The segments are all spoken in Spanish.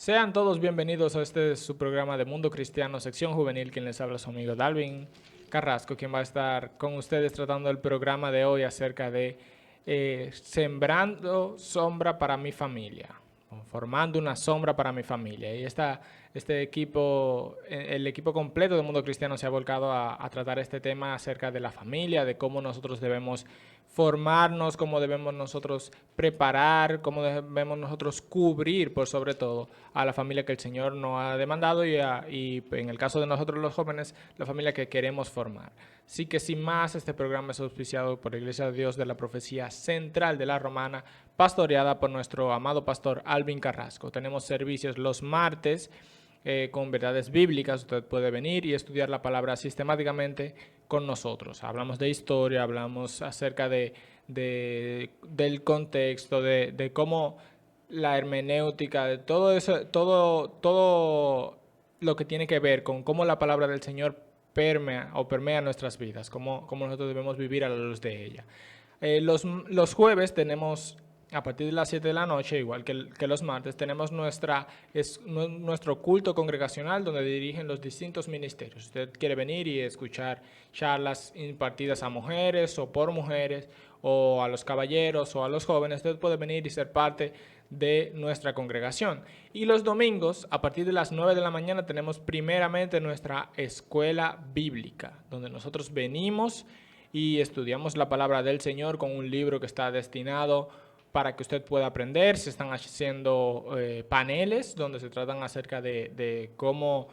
Sean todos bienvenidos a su programa de Mundo Cristiano, sección juvenil, quien les habla su amigo Dalvin Carrasco, quien va a estar con ustedes tratando el programa de hoy acerca de sembrando sombra para mi familia, formando una sombra para mi familia. Y este equipo, el equipo completo de Mundo Cristiano se ha volcado a tratar este tema acerca de la familia, de cómo nosotros debemos formarnos, cómo debemos nosotros preparar, cómo debemos nosotros cubrir, por sobre todo, a la familia que el Señor nos ha demandado y en el caso de nosotros los jóvenes, la familia que queremos formar. Así que sin más, este programa es auspiciado por la Iglesia de Dios de la Profecía Central de la Romana, pastoreada por nuestro amado pastor Alvin Carrasco. Tenemos servicios los martes con verdades bíblicas. Usted puede venir y estudiar la palabra sistemáticamente con nosotros. Hablamos de historia, hablamos acerca del contexto, de cómo la hermenéutica, de todo eso, todo lo que tiene que ver con cómo la palabra del Señor permea nuestras vidas, cómo nosotros debemos vivir a la luz de ella. Los jueves tenemos, a partir de las 7 de la noche, igual que los martes, tenemos nuestro culto congregacional donde dirigen los distintos ministerios. Usted quiere venir y escuchar charlas impartidas a mujeres o por mujeres, o a los caballeros o a los jóvenes, usted puede venir y ser parte de nuestra congregación. Y los domingos, a partir de las 9 de la mañana, tenemos primeramente nuestra escuela bíblica, donde nosotros venimos y estudiamos la palabra del Señor con un libro que está destinado para que usted pueda aprender. Se están haciendo paneles donde se tratan acerca de cómo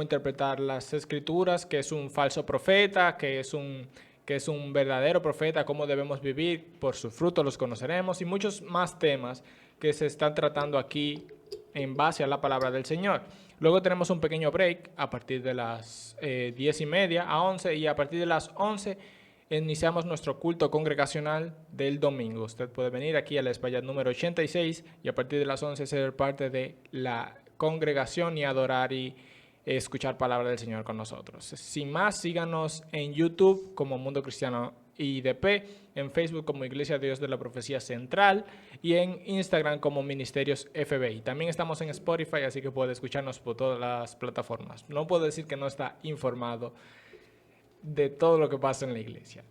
interpretar las escrituras, que es un falso profeta, que es un verdadero profeta, cómo debemos vivir, por su fruto los conoceremos, y muchos más temas que se están tratando aquí en base a la palabra del Señor. Luego tenemos un pequeño break a partir de las 10:30 a 11, y a partir de las 11 iniciamos nuestro culto congregacional del domingo. Usted puede venir aquí a la Espaillat número 86 y a partir de las 11 ser parte de la congregación y adorar y escuchar palabra del Señor con nosotros. Sin más, síganos en YouTube como Mundo Cristiano IDP, en Facebook como Iglesia de Dios de la Profecía Central y en Instagram como Ministerios FBI. También estamos en Spotify, así que puede escucharnos por todas las plataformas. No puedo decir que no está informado de todo lo que pasa en la iglesia.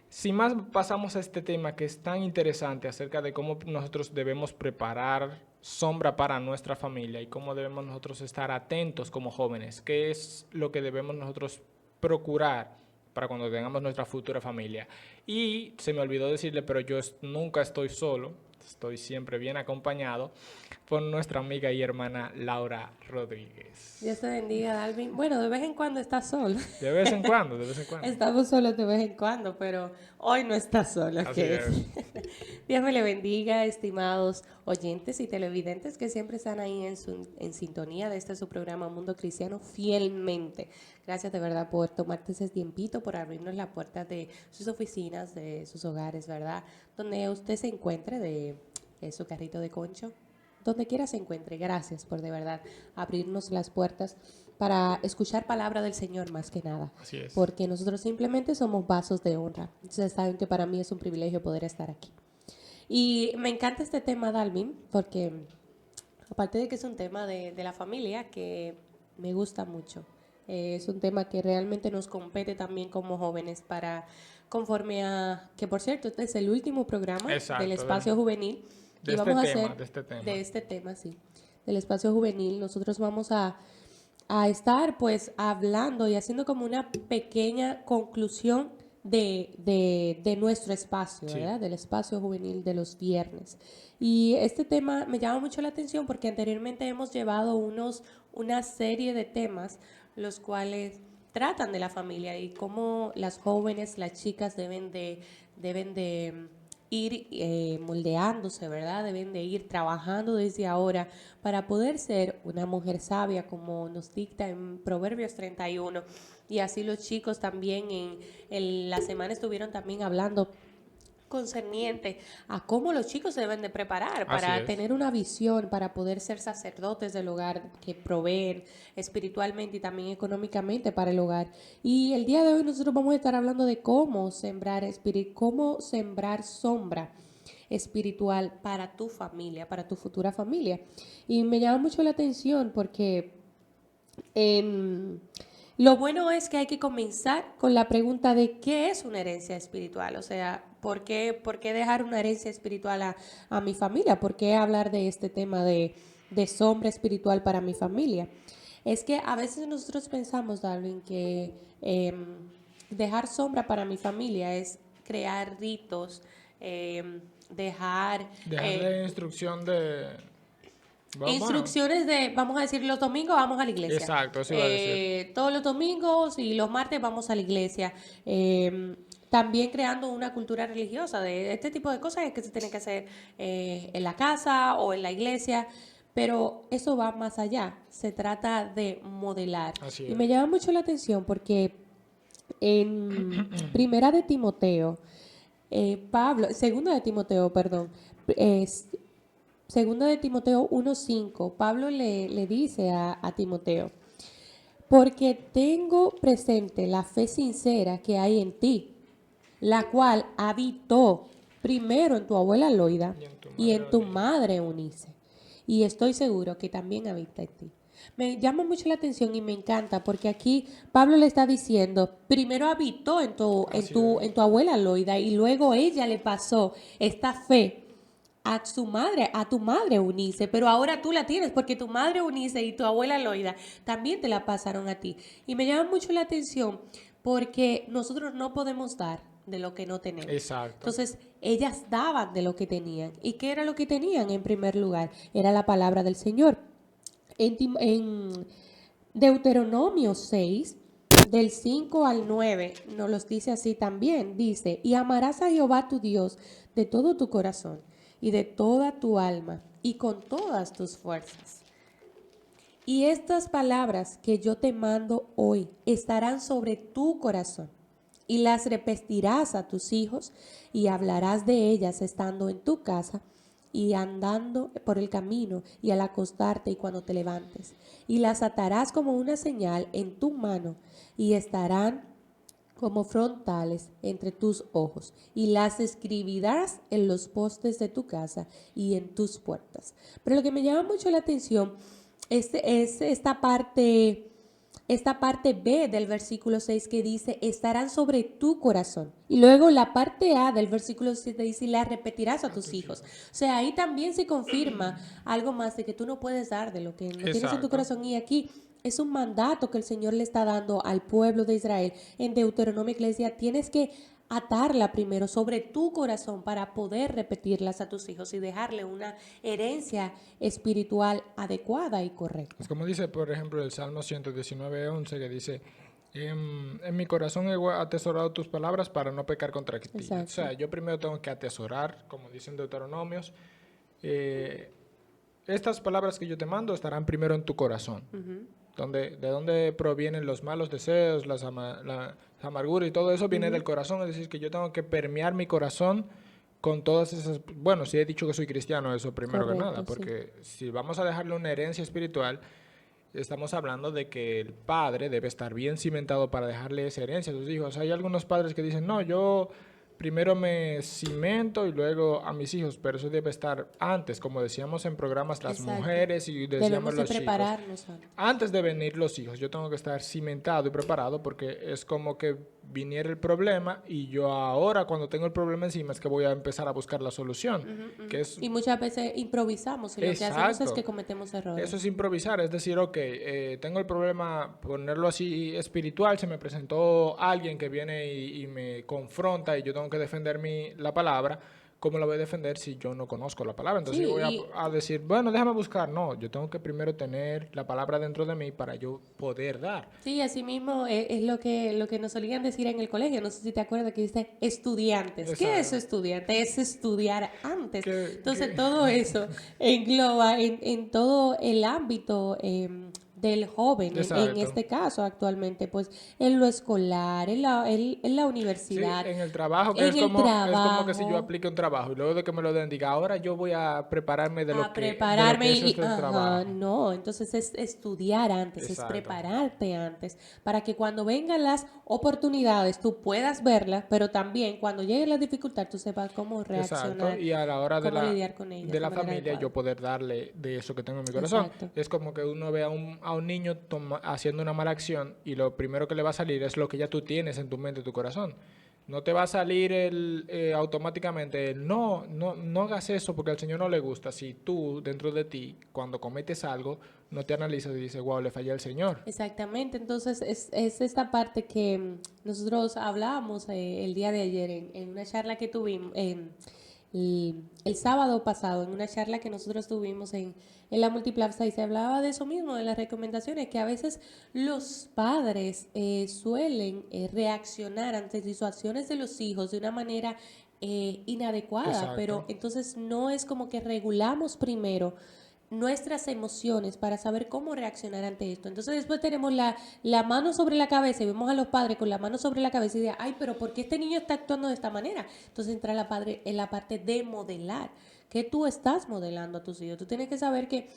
Sin más, pasamos a este tema que es tan interesante acerca de cómo nosotros debemos preparar sombra para nuestra familia y cómo debemos nosotros estar atentos como jóvenes, qué es lo que debemos nosotros procurar para cuando tengamos nuestra futura familia. Y se me olvidó decirle, pero yo nunca estoy solo, estoy siempre bien acompañado por nuestra amiga y hermana Laura Rodríguez. Dios te bendiga, Dalvin. Bueno, de vez en cuando estás solo. De vez en cuando, de vez en cuando. Estamos solos de vez en cuando, pero hoy no estás solo, Así ¿ok? es. Dios me le bendiga, estimados oyentes y televidentes que siempre están ahí en sintonía de su programa Mundo Cristiano fielmente. Gracias de verdad por tomarte ese tiempito, por abrirnos las puertas de sus oficinas, de sus hogares, ¿verdad? Donde usted se encuentre, de su carrito de concho, donde quiera se encuentre. Gracias por de verdad abrirnos las puertas para escuchar palabra del Señor más que nada. Así es. Porque nosotros simplemente somos vasos de honra. Entonces saben que para mí es un privilegio poder estar aquí. Y me encanta este tema, Dalvin, porque aparte de que es un tema de la familia que me gusta mucho, es un tema que realmente nos compete también como jóvenes para, conforme a, que por cierto, este es el último programa Exacto, del espacio juvenil de y este vamos a tema, hacer de este tema. de este tema, sí, del espacio juvenil. Nosotros vamos a estar pues hablando y haciendo como una pequeña conclusión de nuestro espacio, Sí. ¿verdad? Del espacio juvenil de los viernes. Y este tema me llama mucho la atención porque anteriormente hemos llevado una serie de temas los cuales tratan de la familia y cómo las jóvenes, las chicas deben de ir moldeándose, ¿verdad? Deben de ir trabajando desde ahora para poder ser una mujer sabia, como nos dicta en Proverbios 31. Y así los chicos también en la semana estuvieron también hablando concerniente a cómo los chicos se deben de preparar Así para es. tener una visión, para poder ser sacerdotes del hogar, que proveen espiritualmente y también económicamente para el hogar. Y el día de hoy nosotros vamos a estar hablando de cómo sembrar espíritu, cómo sembrar sombra espiritual para tu familia, para tu futura familia. Y me llama mucho la atención porque lo bueno es que hay que comenzar con la pregunta de qué es una herencia espiritual. O sea, por qué dejar una herencia espiritual a mi familia? ¿Por qué hablar de este tema de sombra espiritual para mi familia? Es que a veces nosotros pensamos, Darwin, que dejar sombra para mi familia es crear ritos, dejar Dejarle instrucción de... Bueno, instrucciones de, vamos a decir, los domingos vamos a la iglesia. exacto, eso iba a decir. Todos los domingos y los martes vamos a la iglesia. También creando una cultura religiosa de este tipo de cosas que se tienen que hacer en la casa o en la iglesia. Pero eso va más allá. Se trata de modelar. Así Y es. me llama mucho la atención porque en Primera de Timoteo, Segunda de Timoteo, perdón, Segunda de Timoteo 1:5, Pablo le dice a Timoteo, porque tengo presente la fe sincera que hay en ti, la cual habitó primero en tu abuela Loida y en tu madre Eunice, y estoy seguro que también habita en ti. Me llama mucho la atención y me encanta porque aquí Pablo le está diciendo, primero habitó en tu abuela Loida y luego ella le pasó esta fe a su madre, a tu madre Eunice, pero ahora tú la tienes porque tu madre Eunice y tu abuela Loida también te la pasaron a ti. Y me llama mucho la atención porque nosotros no podemos dar de lo que no tenemos. Exacto. Entonces, ellas daban de lo que tenían. ¿Y qué era lo que tenían en primer lugar? Era la palabra del Señor. En Deuteronomio 6, del 5 al 9, nos los dice así también. Dice, y amarás a Jehová tu Dios de todo tu corazón y de toda tu alma y con todas tus fuerzas. Y estas palabras que yo te mando hoy estarán sobre tu corazón y las repetirás a tus hijos y hablarás de ellas estando en tu casa y andando por el camino y al acostarte y cuando te levantes. Y las atarás como una señal en tu mano y estarán como frontales entre tus ojos, y las escribirás en los postes de tu casa y en tus puertas. Pero lo que me llama mucho la atención es esta parte B del versículo 6 que dice, estarán sobre tu corazón. Y luego la parte A del versículo 7 dice, y la repetirás a tus hijos. O sea, ahí también se confirma algo más de que tú no puedes dar de lo que no tienes en tu corazón. Y aquí es un mandato que el Señor le está dando al pueblo de Israel. En Deuteronomio Iglesia tienes que atarla primero sobre tu corazón para poder repetirlas a tus hijos y dejarle una herencia espiritual adecuada y correcta. Es como dice, por ejemplo, el Salmo 119:11, que dice, en mi corazón he atesorado tus palabras para no pecar contra ti. Exacto. O sea, yo primero tengo que atesorar, como dicen Deuteronomios, estas palabras que yo te mando estarán primero en tu corazón. ¿De dónde provienen los malos deseos, la amargura y todo eso? Viene del corazón, es decir, que yo tengo que permear mi corazón con todas esas... Bueno, sí he dicho que soy cristiano, eso primero que nada, porque si vamos a dejarle una herencia espiritual, estamos hablando de que el padre debe estar bien cimentado para dejarle esa herencia a sus hijos. Hay algunos padres que dicen, no, yo primero me cimento y luego a mis hijos, pero eso debe estar antes, como decíamos en programas las mujeres y decíamos los chicos. Antes de venir los hijos, yo tengo que estar cimentado y preparado porque es como que viniera el problema y yo ahora cuando tengo el problema encima es que voy a empezar a buscar la solución. Que es... Y muchas veces improvisamos y lo que hacemos es que cometemos errores. Eso es improvisar, es decir, ok, tengo el problema, ponerlo así espiritual, se me presentó alguien que viene y me confronta y yo tengo que defender la palabra. ¿Cómo la voy a defender si yo no conozco la palabra? Entonces yo voy a decir, bueno, déjame buscar. No, yo tengo que primero tener la palabra dentro de mí para yo poder dar. Sí, así mismo es lo que nos solían decir en el colegio. No sé si te acuerdas que dice estudiantes. Exacto. ¿Qué es estudiante? Es estudiar antes. Entonces todo eso engloba en todo el ámbito del joven, en Exacto. este caso actualmente, pues en lo escolar, en la Sí, universidad, en el trabajo, que en el es como que si yo trabajo, aplique un trabajo y luego de que me lo den, diga, ahora yo voy a prepararme a de lo prepararme que es este ajá, trabajo. no, entonces es estudiar antes, es Exacto, prepararte antes, para que cuando vengan las oportunidades tú puedas verlas, pero también cuando llegue la dificultad tú sepas cómo exacto. reaccionar, Y a la hora cómo lidiar con ellas de de la manera familia, adecuada. yo poder darle de eso que tengo en mi corazón. Exacto. Es como que uno ve a un niño haciendo una mala acción y lo primero que le va a salir es lo que ya tú tienes en tu mente, tu corazón. No te va a salir automáticamente no hagas eso porque al Señor no le gusta. Si tú, dentro de ti, cuando cometes algo, no te analizas y dices, wow, le fallé al Señor. Exactamente, entonces es esta parte que nosotros hablábamos el día de ayer en una charla que tuvimos, el sábado pasado, en una charla que nosotros tuvimos en la Multiplaza y se hablaba de eso mismo, de las recomendaciones, que a veces los padres suelen reaccionar ante situaciones de los hijos de una manera inadecuada, pero Exacto. entonces no es como que regulamos primero nuestras emociones para saber cómo reaccionar ante esto. Entonces después tenemos la mano sobre la cabeza y vemos a los padres con la mano sobre la cabeza y de, ay, pero ¿por qué este niño está actuando de esta manera? Entonces entra la padre en la parte de modelar. ¿Qué tú estás modelando a tus hijos? Tú tienes que saber que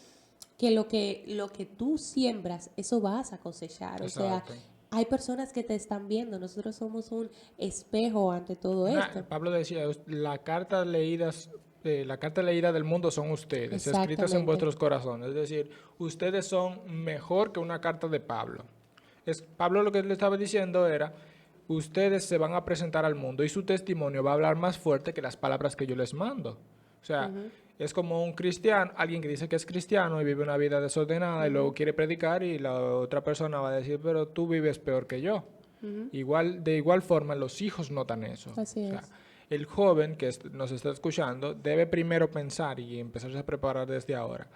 lo que tú siembras, eso vas a cosechar. O sea, Exacto. hay personas que te están viendo. Nosotros somos un espejo ante todo esto. Pablo decía, la carta leída del mundo son ustedes, escritas en Exactamente. vuestros corazones. Es decir, ustedes son mejor que una carta de Pablo. Pablo lo que le estaba diciendo era, ustedes se van a presentar al mundo y su testimonio va a hablar más fuerte que las palabras que yo les mando. O sea, es como un cristiano, alguien que dice que es cristiano y vive una vida desordenada y luego quiere predicar y la otra persona va a decir, pero tú vives peor que yo. De igual forma, los hijos notan eso. Así O sea, es. el joven que nos está escuchando debe primero pensar y empezarse a preparar desde ahora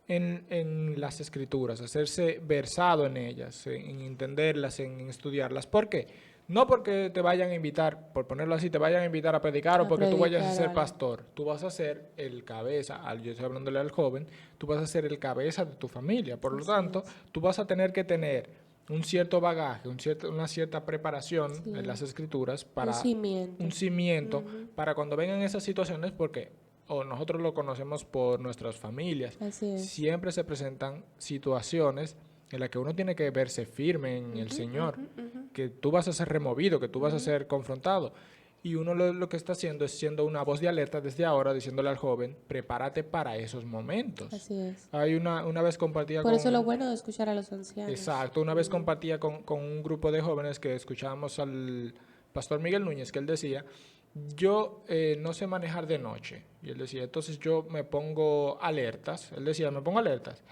en las escrituras, hacerse versado en ellas, en entenderlas, en estudiarlas. ¿Por qué? No porque te vayan a invitar, por ponerlo así, te vayan a invitar a predicar o A porque tú vayas a predicar ser algo. pastor. Tú vas a ser el cabeza, yo estoy hablándole al joven, tú vas a ser el cabeza de tu familia. Por lo Así tanto, es. tú vas a tener que tener un cierto bagaje, una cierta preparación en Sí. las escrituras Un para un cimiento. cimiento Ujú. para cuando vengan esas situaciones, porque o nosotros lo conocemos por nuestras familias, Así es. siempre se presentan situaciones en las que uno tiene que verse firme en el Ujú, Señor, ujú, ujú, que tú vas a ser removido, que tú vas a ujú. ser confrontado. Y uno lo que está haciendo es siendo una voz de alerta desde ahora, diciéndole al joven, prepárate para esos momentos. Así es. Hay una vez compartida Por eso lo con, bueno de escuchar a los ancianos. exacto, una vez Ujú. compartía con un grupo de jóvenes que escuchábamos al pastor Miguel Núñez, que él decía, yo no sé manejar de noche. Y él decía, entonces yo me pongo alertas. Él decía, me pongo alertas.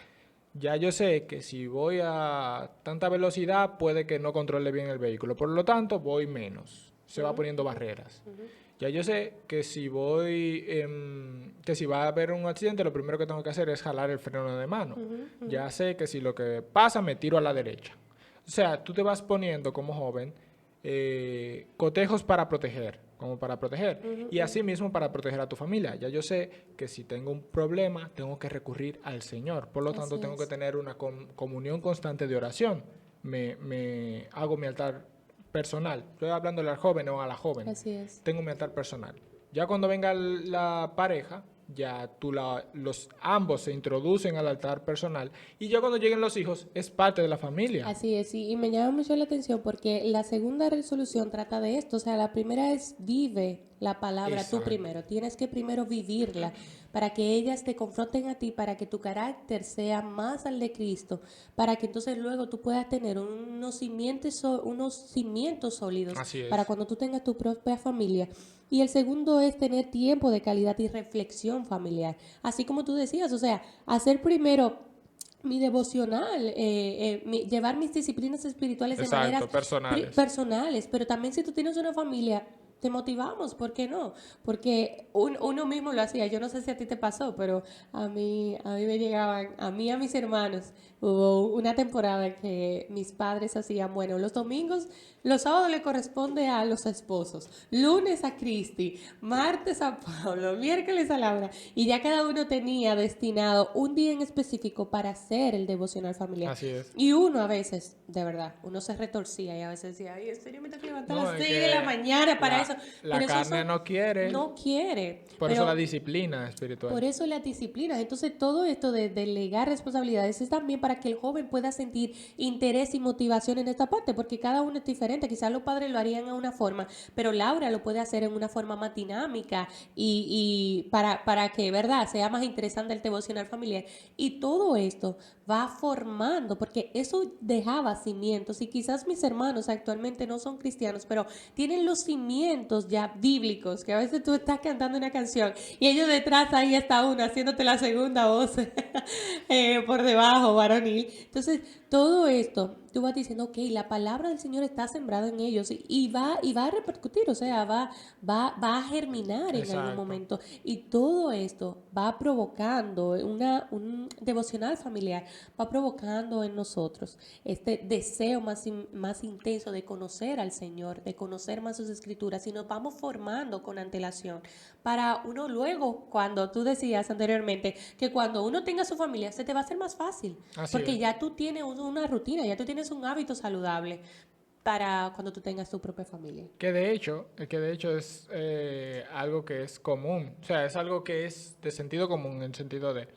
Ya yo sé que si voy a tanta velocidad puede que no controle bien el vehículo. Por lo tanto, voy menos. Se va Ujú, poniendo ujú, barreras. ujú. Ya yo sé que que si va a haber un accidente, lo primero que tengo que hacer es jalar el freno de mano. Ujú, ujú. Ya sé que si lo que pasa me tiro a la derecha. O sea, tú te vas poniendo como joven cotejos para proteger, como para proteger. Ujú, Y ujú. así mismo para proteger a tu familia. Ya yo sé que si tengo un problema, tengo que recurrir al Señor. Por lo tanto, Así tengo que es. tener una comunión constante de oración. Me hago mi altar personal. Estoy hablándole al joven o a la joven. Así es. Tengo mi altar personal. Ya cuando venga la pareja, ya los ambos se introducen al altar personal y ya cuando lleguen los hijos es parte de la familia. Así es, y me llama mucho la atención porque la segunda resolución trata de esto, o sea, la primera es vive la palabra tú Exacto. primero, tienes que primero vivirla para que ellas te confronten a ti, para que tu carácter sea más al de Cristo, para que entonces luego tú puedas tener unos cimientos sólidos Así para es. cuando tú tengas tu propia familia. Y el segundo es tener tiempo de calidad y reflexión familiar, así como tú decías, o sea, hacer primero mi devocional, llevar mis disciplinas espirituales de maneras Exacto, personales. personales, pero también si tú tienes una familia, te motivamos, ¿por qué no? Porque uno mismo lo hacía. Yo no sé si a ti te pasó, pero a mí me llegaban, a mí y a mis hermanos, hubo una temporada en que mis padres hacían, bueno, los domingos, los sábados le corresponde a los esposos, lunes a Cristi, martes a Pablo, miércoles a Laura, y ya cada uno tenía destinado un día en específico para hacer el devocional familiar. Así es. Y uno a veces, de verdad, uno se retorcía y a veces decía, ay, ¿en serio me tengo que levantar a No, las es 6 de la que mañana para eso? la Pero eso carne no quiere, no quiere. por eso la Pero disciplina espiritual. por eso las disciplinas. Entonces, todo esto de delegar responsabilidades es también para que el joven pueda sentir interés y motivación en esta parte, porque cada uno es diferente. Quizás los padres lo harían de una forma, pero Laura lo puede hacer en una forma más dinámica y para que, ¿verdad?, sea más interesante el devocional familiar. Y todo esto va formando, porque eso dejaba cimientos. Y quizás mis hermanos actualmente no son cristianos, pero tienen los cimientos ya bíblicos, que a veces tú estás cantando una canción y ellos detrás ahí está uno haciéndote la segunda voz por debajo, varonil. Entonces, todo esto, tú vas diciendo, ok, la palabra del Señor está sembrada en ellos y va a repercutir, o sea, va a germinar en algún Exacto. momento. Y todo esto va provocando un devocional familiar, va provocando en nosotros este deseo más intenso de conocer al Señor, de conocer más sus escrituras, y nos vamos formando con antelación para uno luego, cuando tú decías anteriormente, que cuando uno tenga su familia se te va a hacer más fácil, Así porque es. ya tú tienes una rutina, ya tú tienes un hábito saludable para cuando tú tengas tu propia familia. Que de hecho es algo que es común, o sea, es algo que es de sentido común, en el sentido de,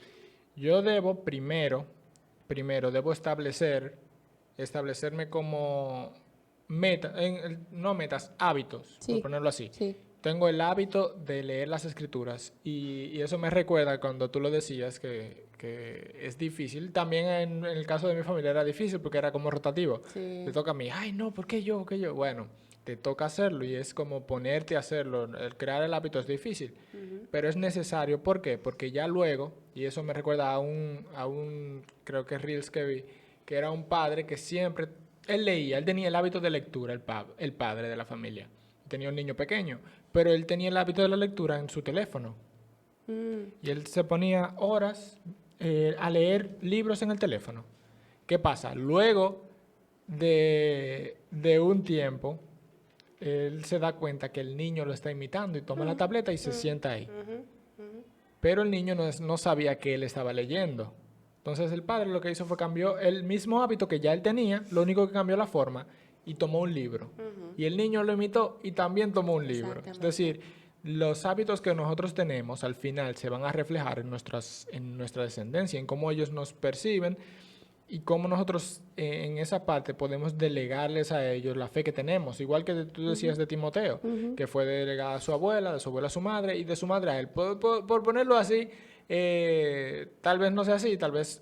yo debo primero debo establecerme como no metas, hábitos, por Sí, ponerlo así. sí. Tengo el hábito de leer las escrituras y eso me recuerda cuando tú lo decías que es difícil. También en el caso de mi familia era difícil porque era como rotativo. Te Sí. toca a mí, ay no, ¿por qué yo? ¿Qué yo? Bueno, te toca hacerlo y es como ponerte a hacerlo. El crear el hábito es difícil, pero es necesario. ¿Por qué? Porque ya luego, y eso me recuerda a un creo que Reels que vi, que era un padre que siempre, él leía, él tenía el hábito de lectura, el padre de la familia. Tenía un niño pequeño, pero él tenía el hábito de la lectura en su teléfono. Mm, Y él se ponía horas a leer libros en el teléfono. ¿Qué pasa? Luego de un tiempo, él se da cuenta que el niño lo está imitando y toma la tableta y se sienta ahí. Pero el niño no sabía que él estaba leyendo. Entonces el padre lo que hizo fue cambió el mismo hábito que ya él tenía, lo único que cambió la forma y tomó un libro. Y el niño lo imitó y también tomó un libro. Es exactamente. decir, los hábitos que nosotros tenemos al final se van a reflejar en nuestra descendencia, en cómo ellos nos perciben y cómo nosotros en esa parte podemos delegarles a ellos la fe que tenemos, igual que tú decías de Timoteo, que fue delegada a su abuela, de su abuela a su madre y de su madre a él. Por ponerlo así, tal vez no sea así, tal vez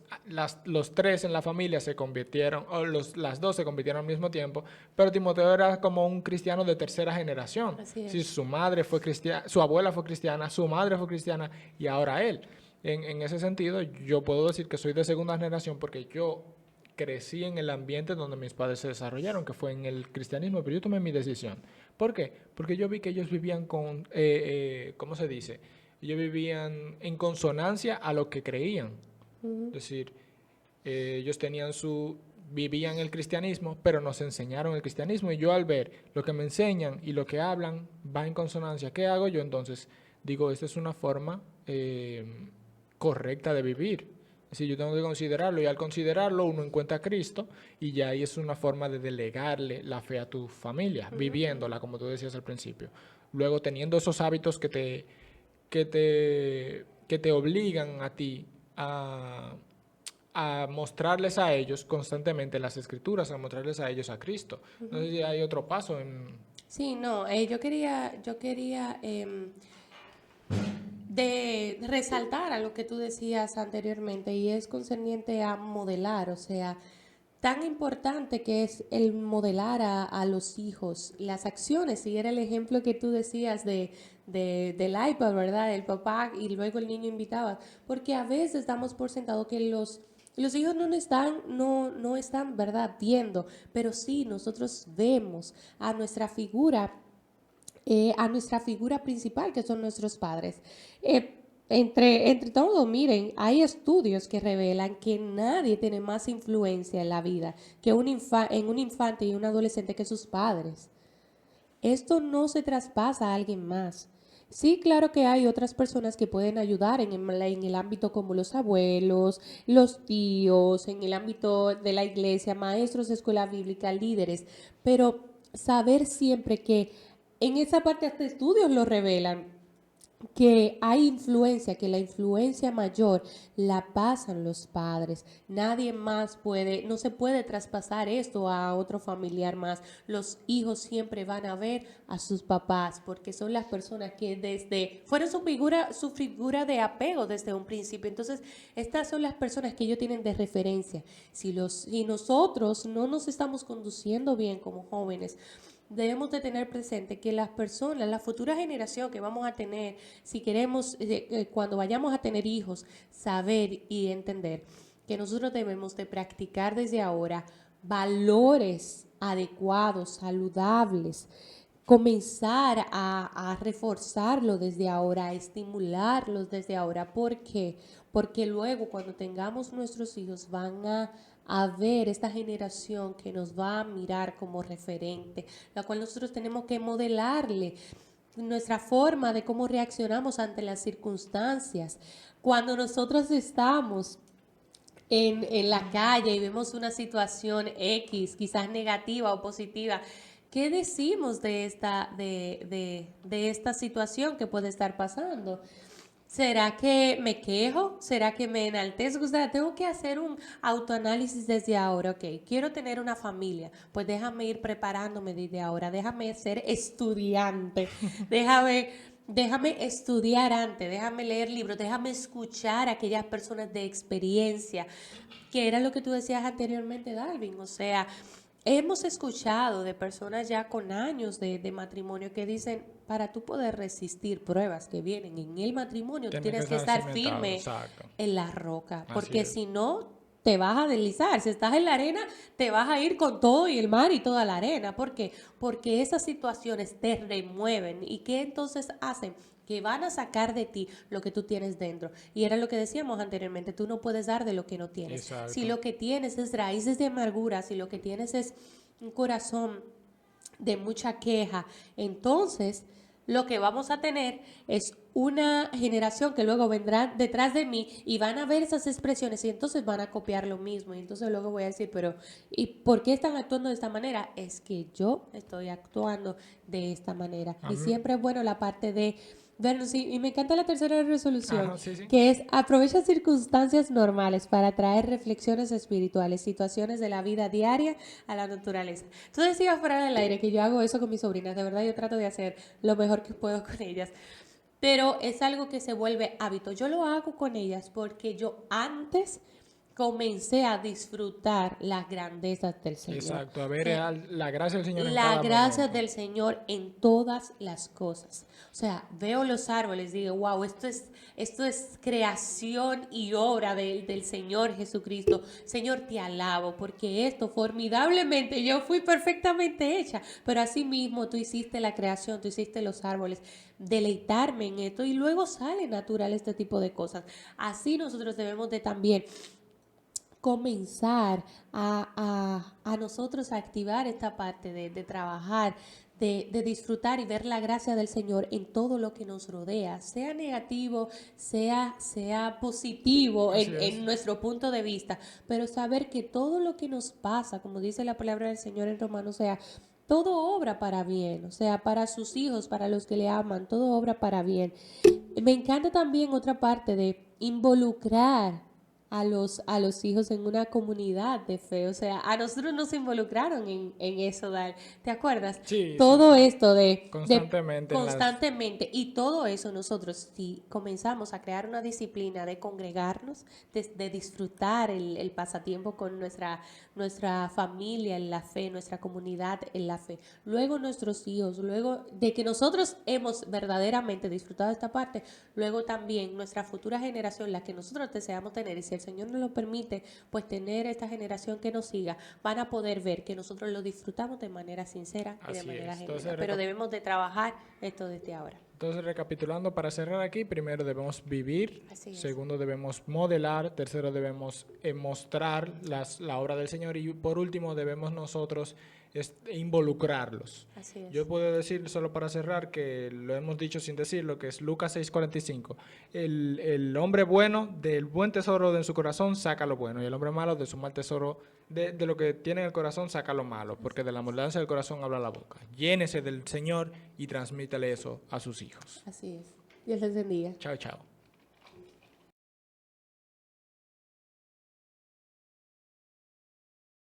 los tres en la familia se convirtieron, o las dos se convirtieron al mismo tiempo, pero Timoteo era como un cristiano de tercera generación. Así Si es. su madre fue cristiana, su abuela fue cristiana, su madre fue cristiana y ahora él. En ese sentido, yo puedo decir que soy de segunda generación porque yo crecí en el ambiente donde mis padres se desarrollaron, que fue en el cristianismo, pero yo tomé mi decisión. ¿Por qué? Porque yo vi que ellos vivían ¿cómo se dice? Ellos vivían en consonancia a lo que creían. Es decir, ellos vivían el cristianismo, pero nos enseñaron el cristianismo y yo al ver lo que me enseñan y lo que hablan va en consonancia. ¿Qué hago yo? Entonces digo, esta es una forma correcta de vivir. Es decir, yo tengo que considerarlo y al considerarlo uno encuentra a Cristo y ya ahí es una forma de delegarle la fe a tu familia, viviéndola como tú decías al principio. Luego teniendo esos hábitos que te obligan a ti a mostrarles a ellos constantemente las escrituras, a mostrarles a ellos a Cristo. No sé si hay otro paso en... Sí, no, yo quería de resaltar a lo que tú decías anteriormente y es concerniente a modelar, o sea, tan importante que es el modelar a los hijos, las acciones, y era el ejemplo que tú decías del iPad, ¿verdad? El papá y luego el niño invitaba, porque a veces damos por sentado que los hijos no están, ¿verdad?, viendo, pero sí, nosotros vemos a nuestra figura a nuestra figura principal, que son nuestros padres. Entre todo, miren, hay estudios que revelan que nadie tiene más influencia en la vida que en un infante y un adolescente que sus padres. Esto no se traspasa a alguien más. Sí, claro que hay otras personas que pueden ayudar en el ámbito como los abuelos, los tíos, en el ámbito de la iglesia, maestros de escuela bíblica, líderes, pero saber siempre que en esa parte hasta estudios lo revelan, que hay influencia, que la influencia mayor la pasan los padres. Nadie más puede, no se puede traspasar esto a otro familiar más. Los hijos siempre van a ver a sus papás porque son las personas que fueron su figura de apego desde un principio. Entonces, estas son las personas que ellos tienen de referencia. Si nosotros no nos estamos conduciendo bien como jóvenes, debemos de tener presente que las personas, la futura generación que vamos a tener, si queremos, cuando vayamos a tener hijos, saber y entender que nosotros debemos de practicar desde ahora valores adecuados, saludables, comenzar a reforzarlo desde ahora, a estimularlos desde ahora. ¿Por qué? Porque luego cuando tengamos nuestros hijos van a ver esta generación que nos va a mirar como referente, la cual nosotros tenemos que modelarle nuestra forma de cómo reaccionamos ante las circunstancias. Cuando nosotros estamos en la calle y vemos una situación X, quizás negativa o positiva, ¿qué decimos de esta situación que puede estar pasando? ¿Será que me quejo? ¿Será que me enaltezco? O sea, tengo que hacer un autoanálisis desde ahora. Ok, quiero tener una familia. Pues déjame ir preparándome desde ahora. Déjame ser estudiante. Déjame estudiar antes. Déjame leer libros. Déjame escuchar a aquellas personas de experiencia. Que era lo que tú decías anteriormente, Dalvin. O sea, hemos escuchado de personas ya con años de matrimonio que dicen, para tú poder resistir pruebas que vienen en el matrimonio, tú tienes que estar firme exacto. en la roca, Así porque es. si no, te vas a deslizar. Si estás en la arena, te vas a ir con todo y el mar y toda la arena. ¿Por qué? Porque esas situaciones te remueven. ¿Y qué entonces hacen? Que van a sacar de ti lo que tú tienes dentro. Y era lo que decíamos anteriormente, tú no puedes dar de lo que no tienes. Exacto. Si lo que tienes es raíces de amargura, si lo que tienes es un corazón de mucha queja, entonces lo que vamos a tener es una generación que luego vendrá detrás de mí y van a ver esas expresiones y entonces van a copiar lo mismo. Y entonces luego voy a decir, pero ¿y por qué están actuando de esta manera? Es que yo estoy actuando de esta manera. Y siempre es bueno la parte de vernos. Y me encanta la tercera resolución, Ajá, sí, sí. que es aprovecha circunstancias normales para traer reflexiones espirituales, situaciones de la vida diaria a la naturaleza. Tú decías fuera del aire que yo hago eso con mis sobrinas, de verdad yo trato de hacer lo mejor que puedo con ellas, pero es algo que se vuelve hábito. Yo lo hago con ellas porque yo antes comencé a disfrutar las grandezas del Señor. Exacto, a ver la gracia del Señor en La cada gracia momento. del Señor en todas las cosas. O sea, veo los árboles, digo, wow, esto es creación y obra del Señor Jesucristo. Señor, te alabo, porque esto formidablemente, yo fui perfectamente hecha, pero así mismo tú hiciste la creación, tú hiciste los árboles, deleitarme en esto y luego sale natural este tipo de cosas. Así nosotros debemos de también comenzar a nosotros a activar esta parte de trabajar, de disfrutar y ver la gracia del Señor en todo lo que nos rodea, sea negativo, sea positivo Así es. en nuestro punto de vista, pero saber que todo lo que nos pasa, como dice la palabra del Señor en Romanos, o sea, todo obra para bien, o sea, para sus hijos, para los que le aman, todo obra para bien. Me encanta también otra parte de involucrar a los hijos en una comunidad de fe. O sea, a nosotros nos involucraron en eso, Dal. ¿Te acuerdas? Sí, sí, Todo sí. esto de Constantemente en las... constantemente. Y todo eso nosotros, si comenzamos a crear una disciplina de congregarnos, de disfrutar el pasatiempo con nuestra familia en la fe, nuestra comunidad en la fe. Luego nuestros hijos, luego de que nosotros hemos verdaderamente disfrutado esta parte, luego también nuestra futura generación, la que nosotros deseamos tener y ser el Señor nos lo permite, pues tener esta generación que nos siga, van a poder ver que nosotros lo disfrutamos de manera sincera y de Así manera es. genuina. Pero debemos de trabajar esto desde ahora. Entonces, recapitulando para cerrar aquí, primero debemos vivir, Así es. segundo debemos modelar, tercero debemos mostrar la obra del Señor y por último debemos nosotros involucrarlos. Así es. Yo puedo decir solo para cerrar que lo hemos dicho sin decirlo, que es Lucas 6:45. El hombre bueno del buen tesoro de su corazón saca lo bueno y el hombre malo de su mal tesoro, de lo que tiene en el corazón saca lo malo, porque de la abundancia del corazón habla la boca. Llénese del Señor y transmítale eso a sus hijos. Así es. Dios les bendiga. Chao, chao.